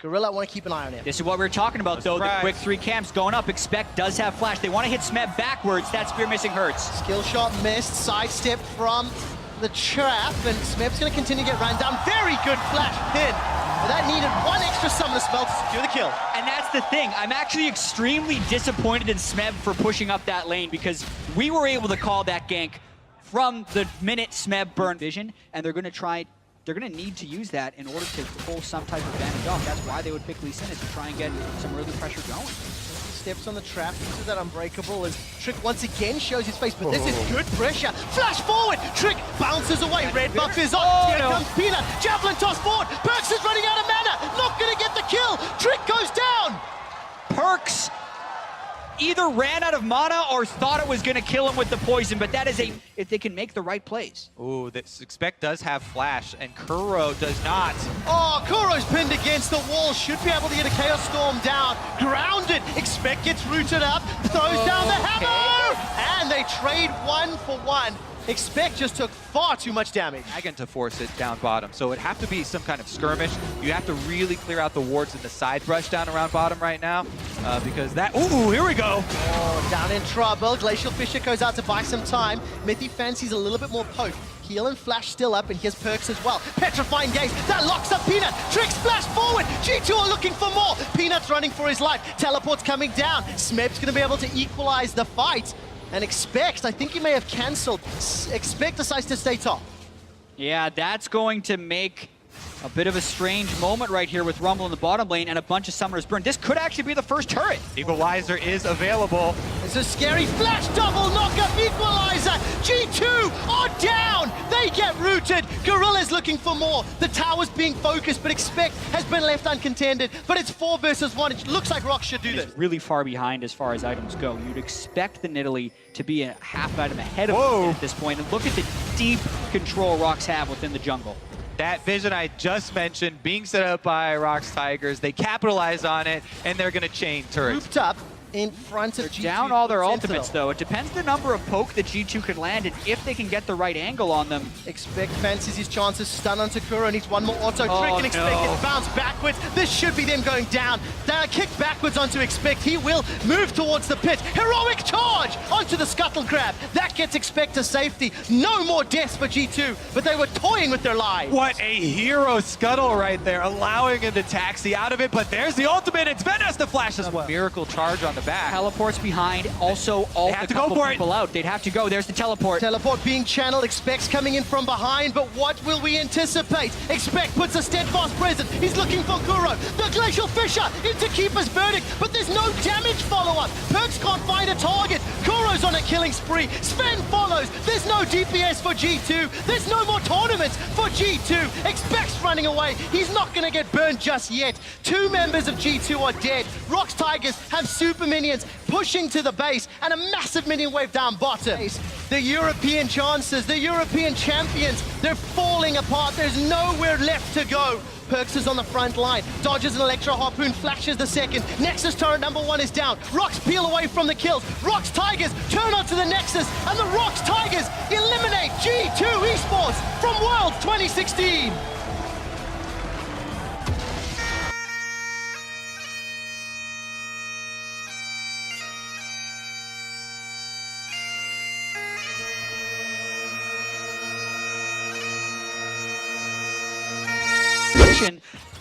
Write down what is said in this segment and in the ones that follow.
Gorilla want to keep an eye on him. This is what we were talking about, though. The quick 3 camps going up. Expect does have flash. They want to hit Smeb backwards. That spear missing hurts. Skill shot missed. Sidestep from the trap, and Smeb's going to continue to get ran down. Very good flash pin. But that needed one extra summoner spell to secure the kill. And that's the thing. I'm actually extremely disappointed in Smeb for pushing up that lane because we were able to call that gank from the minute Smeb burned vision, and they're going to need to use that in order to pull some type of advantage off. That's why they would pick Lee Sin, is to try and get some early pressure going. Steps on the trap, uses that unbreakable as Trick once again shows his face, but this is good pressure. Flash forward, Trick bounces away, red buff is on, here comes Peanut, javelin toss forward, Perks is running out of mana, not gonna get the kill, Trick goes down! Perks either ran out of mana or thought it was going to kill him with the poison, but that is if they can make the right plays. Ooh, this Expect does have flash, and Kuro does not. Oh, Kuro's pinned against the wall, should be able to get a Chaos Storm down. Grounded, Expect gets rooted up, throws down the hammer! And they trade 1 for 1. Expect just took far too much damage. Dragon to force it down bottom, so it'd have to be some kind of skirmish. You have to really clear out the wards and the side brush down around bottom right now, because that, ooh, here we go. Oh, down in trouble. Glacial Fisher goes out to buy some time. Mythy fancies a little bit more poke. Heal and flash still up, and here's Perks as well. Petrifying Gaze, that locks up Peanut. Trick splash forward. G2 are looking for more. Peanut's running for his life. Teleport's coming down. Smeb's gonna be able to equalize the fight. And Expect, I think he may have cancelled. Expect decides to stay top. Yeah, that's going to make a bit of a strange moment right here with Rumble in the bottom lane and a bunch of summoners burned. This could actually be the first turret. Equalizer is available. It's a scary flash double knockup equalizer. G2 are down. They get rooted. Gorilla's looking for more. The tower's being focused, but Expect has been left uncontended. But it's 4 versus 1. It looks like Rock should do this. It's really far behind as far as items go. You'd expect the Nidalee to be a half item ahead of them at this point. And look at the deep control Rocks have within the jungle. That vision I just mentioned being set up by Rock's Tigers, they capitalize on it, and they're going to chain turrets. Grouped up in front of G2. Down all their Sentinel. ultimates, though. It depends the number of poke that G2 can land and if they can get the right angle on them. Expect fancies his chances. Stun onto Kuro, needs one more auto trick, and Expect no. gets bounced backwards. This should be them going down. They're kicked backwards onto Expect. He will move towards the pit. Heroic charge onto the Scuttle Crab. That gets Expect to safety. No more deaths for G2, but they were toying with their lives. What a hero scuttle right there, allowing him to taxi out of it, but there's the ultimate. It's Ven has the flash as well. Miracle charge on the back. Teleport's behind. Also, all the couple people out. They'd have to go. There's the teleport. Teleport being channeled. Expect's coming in from behind, but what will we anticipate? Expect puts a steadfast present. He's looking for Kuro. The Glacial Fisher into Keeper's Verdict, but there's no damage follow-up. Perks can't find a target. Kuro's on a killing spree. Sven follows. There's no DPS for G2. There's no more tournaments for G2. Expect's running away. He's not going to get burned just yet. 2 members of G2 are dead. Rock's Tigers have super minions pushing to the base and a massive minion wave down bottom. The European chances, the European champions, they're falling apart. There's nowhere left to go. Perks is on the front line, dodges an Electro Harpoon, flashes the second. Nexus turret number 1 is down. Rocks peel away from the kills. Rocks Tigers turn onto the Nexus, and the Rocks Tigers eliminate G2 Esports from Worlds 2016.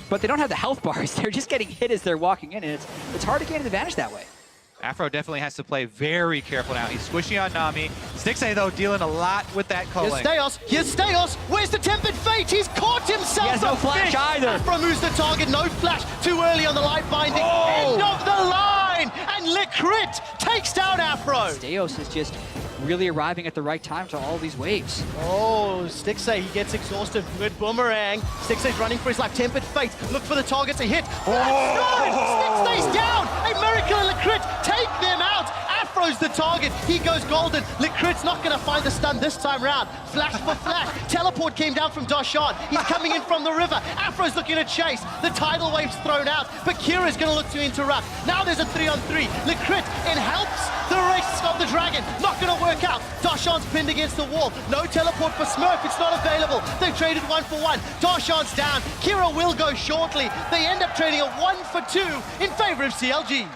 But they don't have the health bars. They're just getting hit as they're walking in, and it's hard to gain an advantage that way. Afro definitely has to play very careful now. He's squishy on Nami. Stixay, though, dealing a lot with that culling. Here's Steos. Where's the Tempered Fate? He's caught himself. He has no flash either. Afro moves the target. No flash. Too early on the light binding. End of the line. And Licrit takes down Afro. Steos is just really arriving at the right time to all these waves. Oh, Stixay, he gets exhausted. Good boomerang. Stixay's running for his life. Tempered Fate. Look for the target to hit. That's good. Stixay's down. A miracle and Licrit take them out. Afro Afro's the target. He goes golden. Licrit's not going to find the stun this time round. Flash for flash. Teleport came down from Darshan. He's coming in from the river. Afro's looking to chase. The tidal wave's thrown out, but Kira's going to look to interrupt. Now there's a 3-on-3. Licrit, it helps the race of the dragon. Not going to work out. Darshan's pinned against the wall. No teleport for Smurf. It's not available. They've traded 1-for-1. Darshan's down. Kira will go shortly. They end up trading a 1-for-2 in favor of CLG.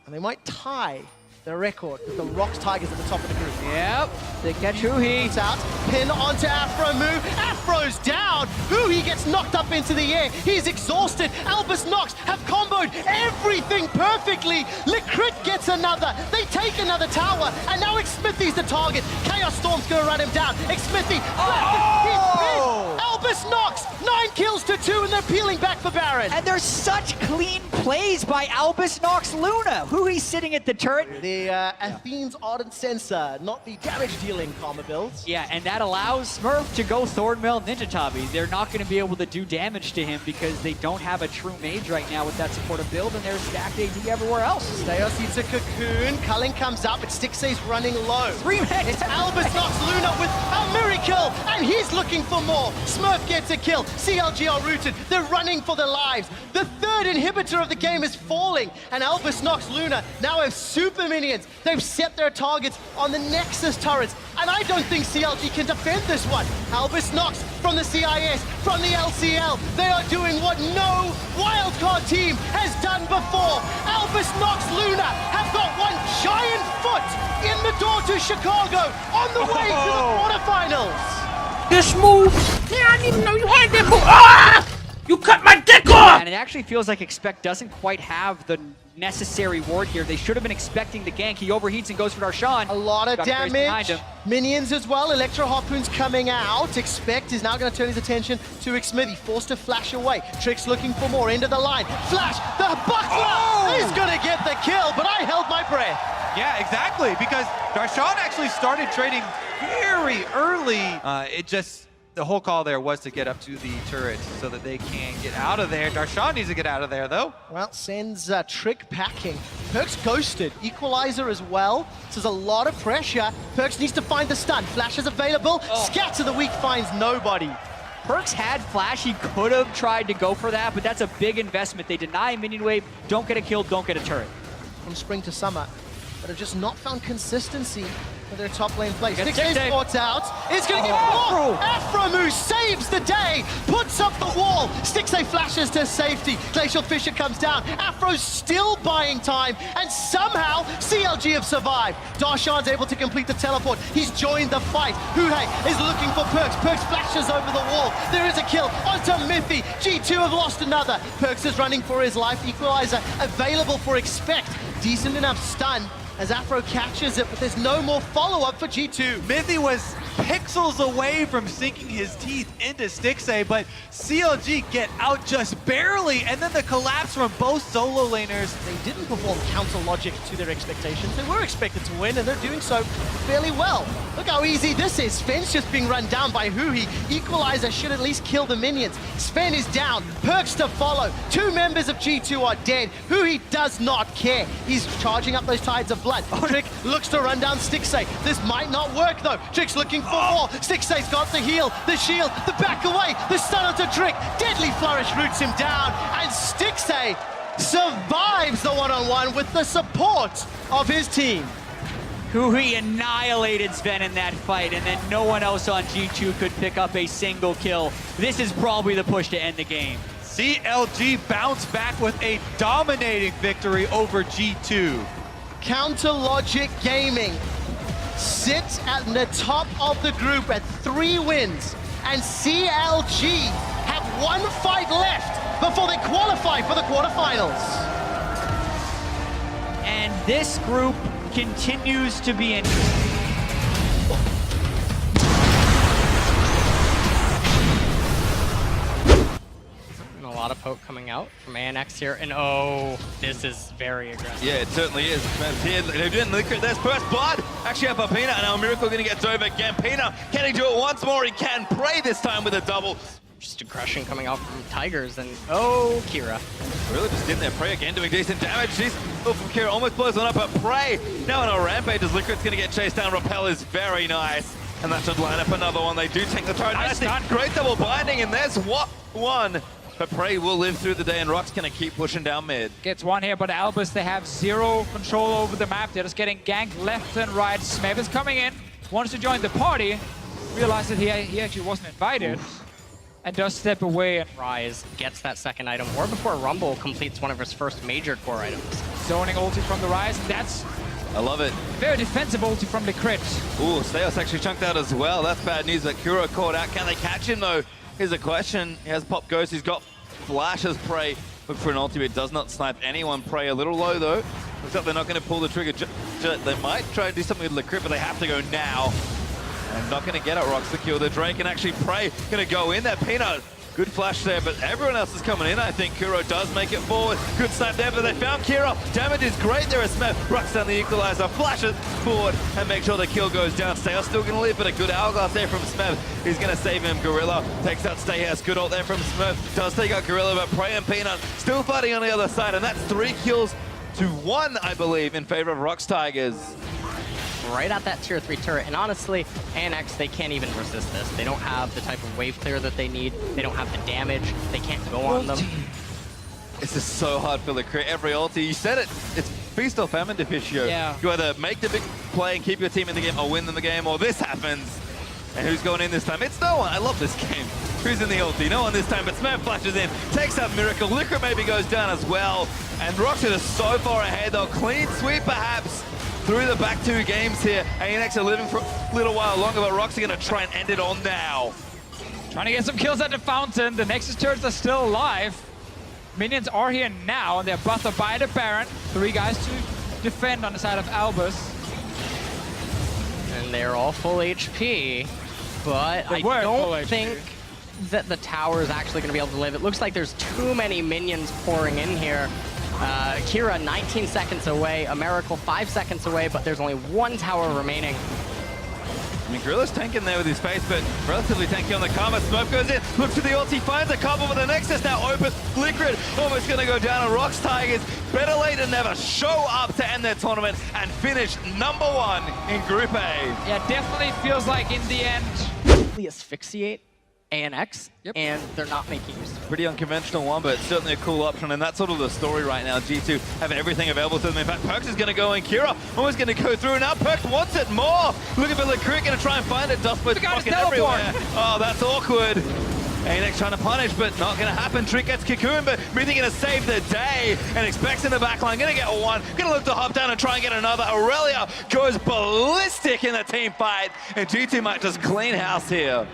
And they might tie the record with the Rocks Tigers at the top of the group. Yep, they catch Huhi. It's out, pin onto Afro move. Afro's down. Huhi gets knocked up into the air. He's exhausted. Albus Nox have comboed everything perfectly. Licrit gets another. They take another tower, and now Xsmithy's the target. Chaos Storm's gonna run him down. Xsmithy, he's pinned. Albus Nox, 9 kills to 2, and they're peeling back for Baron. And there's such clean plays by Albus Nox Luna. Huhi's sitting at the turret. The Athene's Ardent Sensor, not the damage-dealing karma builds. Yeah, and that allows Smurf to go Thornmail Ninja Tabi. They're not going to be able to do damage to him because they don't have a true mage right now with that supportive build, and there's stacked AD everywhere else. Steos eats a cocoon. Culling comes up, but Stixay's running low. 3 men. It's Albus Nox Luna with a miracle, and he's looking for more. Smurf gets a kill. CLG are rooted. They're running for their lives. The third inhibitor of the game is falling, and Albus Nox Luna now have super minions. They've set their targets on the Nexus turrets, and I don't think CLG can defend this one. Albus Nox from the CIS, from the LCL, they are doing what no wildcard team has done before. Albus Nox Luna have got one giant foot in the door to Chicago on the way to the quarterfinals. This move, yeah, I didn't even know you had that move. Ah! You cut my dick off! And it actually feels like Expect doesn't quite have the necessary ward here. They should have been expecting the gank. He overheats and goes for Darshan. A lot of Got Grace behind damage. him. Minions as well. Electro Harpoon's coming out. Expect is now going to turn his attention to Xsmithy. Forced to flash away. Trick's looking for more. End of the line. Flash. The buckler is going to get the kill, but I held my breath. Yeah, exactly, because Darshan actually started trading very early. The whole call there was to get up to the turret so that they can get out of there. Darshan needs to get out of there, though. Well, sends Trick packing. Perks ghosted. Equalizer as well. So there's a lot of pressure. Perks needs to find the stun. Flash is available. Scatter the weak finds nobody. Perks had Flash. He could have tried to go for that, but that's a big investment. They deny Minion Wave, don't get a kill, don't get a turret. From spring to summer, but have just not found consistency for their top lane play. Get Stixay sports out. It's going to get more. Afro Moose saves the day. Puts up the wall. Stixay flashes to safety. Glacial Fisher comes down. Afro's still buying time. And somehow, CLG have survived. Darshan's able to complete the teleport. He's joined the fight. Huhe is looking for Perks. Perks flashes over the wall. There is a kill onto Mithy. G2 have lost another. Perks is running for his life. Equalizer available for Expect. Decent enough stun as Afro catches it, but there's no more follow-up for G2. Mithy was pixels away from sinking his teeth into Stixay, but CLG get out just barely, and then the collapse from both solo laners. They didn't perform counter logic to their expectations. They were expected to win, and they're doing so fairly well. Look how easy this is. Sven's just being run down by Huhi. Equalizer should at least kill the minions. Sven is down. Perks to follow. 2 members of G2 are dead. Huhi does not care. He's charging up those tides of blood. Trick looks to run down Stixay. This might not work, though. Trick's looking for more. Stixay's got the heal, the shield, the back away, the stun onto Trick. Deadly Flourish roots him down, and Stixay survives the one-on-one with the support of his team. Huhi annihilated Sven in that fight, and then no one else on G2 could pick up a single kill. This is probably the push to end the game. CLG bounced back with a dominating victory over G2. Counter Logic Gaming sits at the top of the group at 3 wins, and CLG have 1 fight left before they qualify for the quarterfinals. And this group continues to be interesting. A lot of poke coming out from ANX here, and oh, this is very aggressive. Yeah, it certainly is. Here, they're doing there's first blood. Actually, have Pina, and now Miracle going to get over again. Pina, can he do it once more? He can. Pray this time with a double. just aggression coming out from Tigers, and oh, Kira. Really just in there. Prey again doing decent damage. She's from Kira, almost blows one up, but Prey now on a rampage as Liquid's going to get chased down. Repel is very nice, and that should line up another one. They do take the turret. Nice Nasty, great double binding, and there's one. But Prey will live through the day, and Rock's going to keep pushing down mid. Gets one here, but Albus, they have zero control over the map. They're just getting ganked left and right. Smeb is coming in, wants to join the party, realizes that he actually wasn't invited, and does step away. And Rise gets that second item, or before Rumble completes one of his first major core items. zoning ulti from the Rise, and that's I love it. very defensive ulti from the crit. Ooh, Steos actually chunked out as well. That's bad news, but Kuro caught out. Can they catch him, though? Here's a question. He has Pop Ghost. He's got Flash as Prey. Look for an ultimate. Does not snipe anyone. Prey a little low, though. Looks like they're not going to pull the trigger. They might try and do something with the crit, but they have to go now. And not going to get it. Rocks the kill. The Drake and actually Prey going to go in there. Peanut. Good flash there, but everyone else is coming in. I think Kuro does make it forward. Good snipe there, but they found Kira. Damage is great there as Smeb rocks down the equalizer, flashes forward, and make sure the kill goes down. Steya's still going to live, but a good hourglass there from Smeb. He's going to save him. Gorilla takes out Steya's. Good ult there from Smeb. Does take out Gorilla, but Prey and Peanut still fighting on the other side, and that's 3 kills to 1, I believe, in favor of Rox Tigers. Right at that tier 3 turret, and honestly, ANX, they can't even resist this. They don't have the type of wave clear that they need. They don't have the damage. They can't go on them. This is so hard for the crit. Every ulti, you said it, it's feast or famine, Deficio. Yeah. You either make the big play and keep your team in the game, or win them the game, or this happens. And who's going in this time? It's no one. I love this game. Who's in the ulti? No one this time, but Smeb flashes in, takes out Miracle. Liquid maybe goes down as well. And Roxy is so far ahead, though. Clean sweep, perhaps, through the back 2 games here. ANX are living for a little while longer, but Roxy going to try and end it on now. Trying to get some kills at the fountain. The Nexus turrets are still alive. Minions are here now, and they're buffed by the Baron. 3 guys to defend on the side of Albus. And they're all full HP, but They I were full don't HP. think that the tower is actually going to be able to live. It looks like there's too many minions pouring in here. Kira 19 seconds away, a Miracle 5 seconds away, but there's only 1 tower remaining. I mean, Gorilla's tanking there with his face, but relatively tanky on the Karma. Smoke goes in, looks for the ulti, finds a couple, but the Nexus now open. Liquid almost going to go down, and Rox Tigers, better late than never, show up to end their tournament and finish #1 in Group A. Yeah, definitely feels like in the end. Really asphyxiate ANX, and they're not making use of it. Pretty unconventional one, but certainly a cool option, and that's sort of the story right now. G2 have everything available to them. In fact, Perks is going to go in. Kira almost going to go through. Now Perks wants it more. Looking for Leclerc, going to try and find it. Dustblade's fucking everywhere. Oh, that's awkward. ANX trying to punish, but not going to happen. Trick gets Cocoon, but Mithy going to save the day, and expects in the backline. Going to get 1. Going to look to hop down and try and get another. Aurelia goes ballistic in the team fight, and G2 might just clean house here.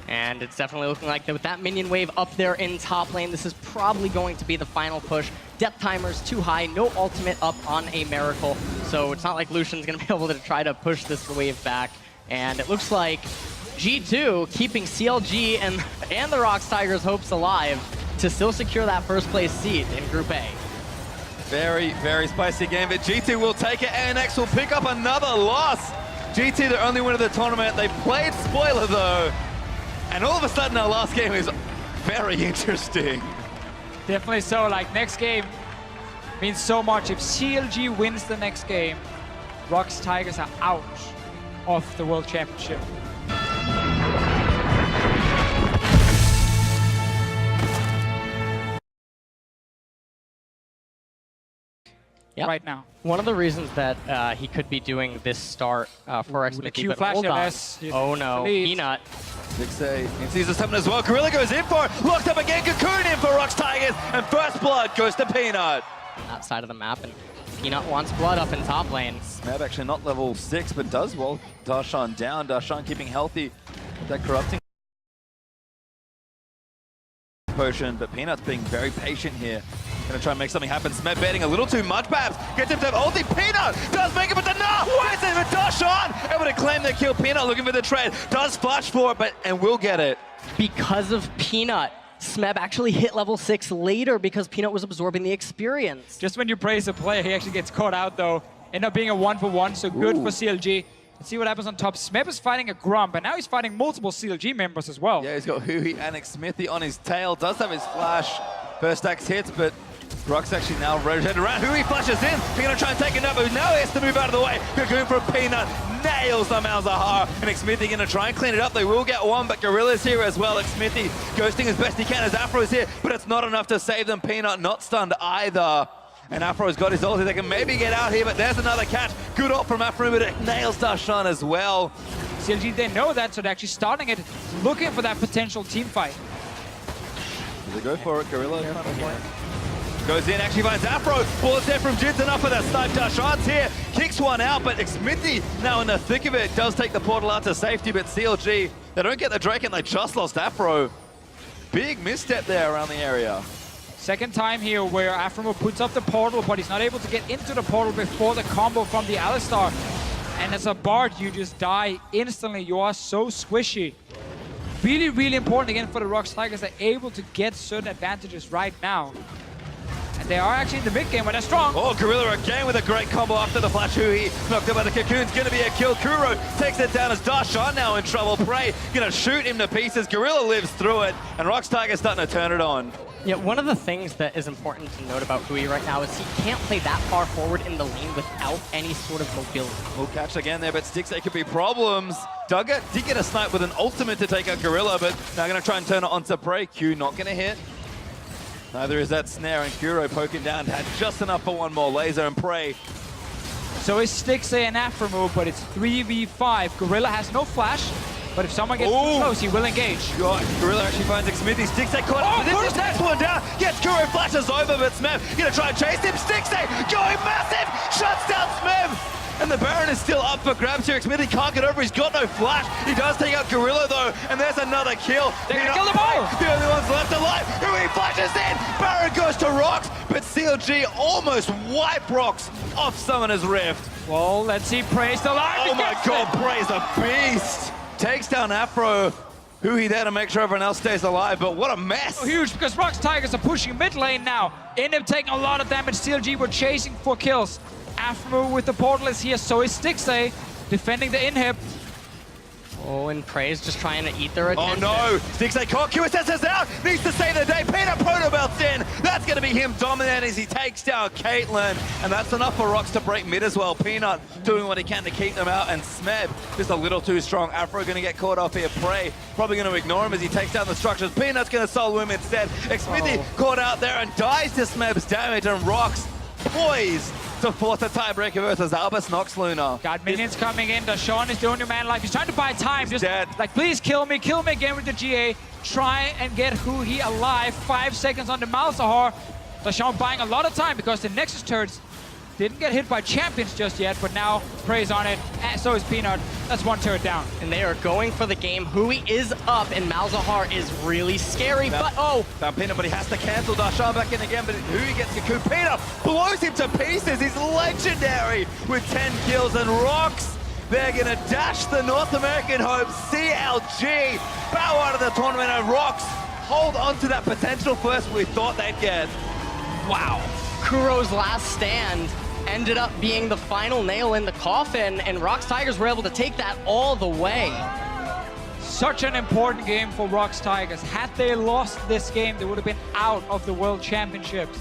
And it's definitely looking like that with that minion wave up there in top lane, this is probably going to be the final push. Depth timer's too high, no ultimate up on a Miracle, so it's not like Lucian's going to be able to try to push this wave back. And it looks like G2 keeping CLG and the Rox Tigers' hopes alive to still secure that first place seat in Group A. Very, very spicy game, but G2 will take it. ANX will pick up another loss. GT, the only winner of the tournament. They played spoiler, though. And all of a sudden, our last game is very interesting. Definitely so. Like, next game means so much. If CLG wins the next game, Rox Tigers are out of the World Championship. Yep. Right now. One of the reasons that he could be doing this start for Ooh, the Xmithy, Q but flash hold on. MS. Oh no, Lead. Peanut. 6A. He sees the summon as well. Gorilla goes in for it. Locked up again. Cocoon in for Rox Tigers. And first blood goes to Peanut. That side of the map, and Peanut wants blood up in top lane. Smeb actually not level 6, but does well. Darshan down. Darshan keeping healthy. That corrupting potion, but Peanut's being very patient here. Gonna try and make something happen. Smeb baiting a little too much, perhaps. Gets him to have ulti. Peanut does make it, but gets it with Darshan. Able to claim the kill. Peanut looking for the trade. Does flash for it, and will get it. Because of Peanut, Smeb actually hit level 6 later because Peanut was absorbing the experience. Just when you praise a player, he actually gets caught out, though. End up being a 1-for-1, so good Ooh. for CLG. Let's see what happens on top. Smeb is fighting a Grump, and now he's fighting multiple CLG members as well. Yeah, he's got Hui and Smithy on his tail. Does have his flash. First axe hits, but Rock's actually now rotated around. Hui flashes in. He's going to try and take it up, but now he has to move out of the way. Cocoon from Peanut nails the Malzahar, and Smithy going to try and clean it up. They will get one, but Gorilla's here as well. Smithy ghosting as best he can as Afro is here, but it's not enough to save them. Peanut not stunned either. And Afro's got his ulti. They can maybe get out here, but there's another catch. Good ult from Afro, but it nails Darshan as well. CLG, they know that, so they're actually starting it, looking for that potential team fight. Does they go for it? Gorilla kind of point. Goes in, actually finds Afro. Bullets there from Jins, enough for that snipe. Darshan's here, kicks one out, but Smithy now in the thick of it does take the portal out to safety, but CLG, they don't get the Drake and they just lost Afro. Big misstep there around the area. Second time here where Aframo puts up the portal, but he's not able to get into the portal before the combo from the Alistar. And as a Bard, you just die instantly. You are so squishy. Really, really important again for the Rocks Tigers. They're able to get certain advantages right now. And they are actually in the mid game, but they're strong. Oh, Gorilla again with a great combo after the flash. Hui knocked out by the Cocoon's gonna be a kill. Kuro takes it down as Darshan now in trouble. Prey gonna shoot him to pieces. Gorilla lives through it, and Rocks Tigers starting to turn it on. Yeah, one of the things that is important to note about Hui right now is he can't play that far forward in the lane without any sort of mobility. We'll catch again there, but Sticks, they could be problems. Duggar did get a snipe with an ultimate to take out Gorilla, but now gonna try and turn it onto Prey. Q not gonna hit. Neither is that snare, and Kuro poking down, had just enough for one more laser, and Prey. So it's Stixay and Aframo, but it's 3v5. Gorilla has no flash, but if someone gets too close, he will engage. God, Gorilla actually finds Smithy. Stixay caught up. This is next one down. Gets Kuro, flashes over, but Smeb gonna try and chase him. Stixay going massive, shuts down Smeb. And the Baron is still up for grabs here. Smithy can't get over, he's got no flash. He does take out Gorilla though, and there's another kill. They're gonna kill them all! The only ones left alive. Hui flashes in, Baron goes to Rocks, but CLG almost wipe Rocks off Summoner's Rift. Well, let's see Prey still alive. Oh my god, Prey's a beast. Takes down Afro. Hui there to make sure everyone else stays alive, but what a mess. So huge because Rocks Tigers are pushing mid lane now. End up taking a lot of damage. CLG were chasing for kills. Aframo with the portal is here, so is Stixay defending the inhib. Oh, and Prey's just trying to eat their attention. Oh no, Stixay caught, QSS is out, needs to save the day. Peanut Proto Belt's in, that's gonna be him dominating as he takes down Caitlyn. And that's enough for Rocks to break mid as well. Peanut doing what he can to keep them out, and Smeb just a little too strong. Afro gonna get caught off here. Prey probably gonna ignore him as he takes down the structures. Peanut's gonna solo him instead. Smithy caught out there and dies to Smeb's damage, and Rocks poised to force a tiebreaker versus Albus Nox Luna. Got minions coming in. Darshan is the only man alive. He's trying to buy time. Just dead. like, please kill me again with the GA. Try and get Hui alive. 5 seconds on the Malzahar. Darshan buying a lot of time because the Nexus turrets didn't get hit by champions just yet, but now Prey's on it, and so is Peanut. That's one turret down. And they are going for the game. Hui is up, and Malzahar is really scary, but Found Peanut, but he has to cancel. Darshan back in again, but Hui gets Cocoon. Peanut blows him to pieces. He's legendary with 10 kills, and Rocks, they're gonna dash the North American hope. CLG bow out of the tournament, and Rocks hold on to that potential first we thought they'd get. wow. Kuro's last stand ended up being the final nail in the coffin, and Rocks Tigers were able to take that all the way. Such an important game for Rocks Tigers. Had they lost this game, they would have been out of the World Championships.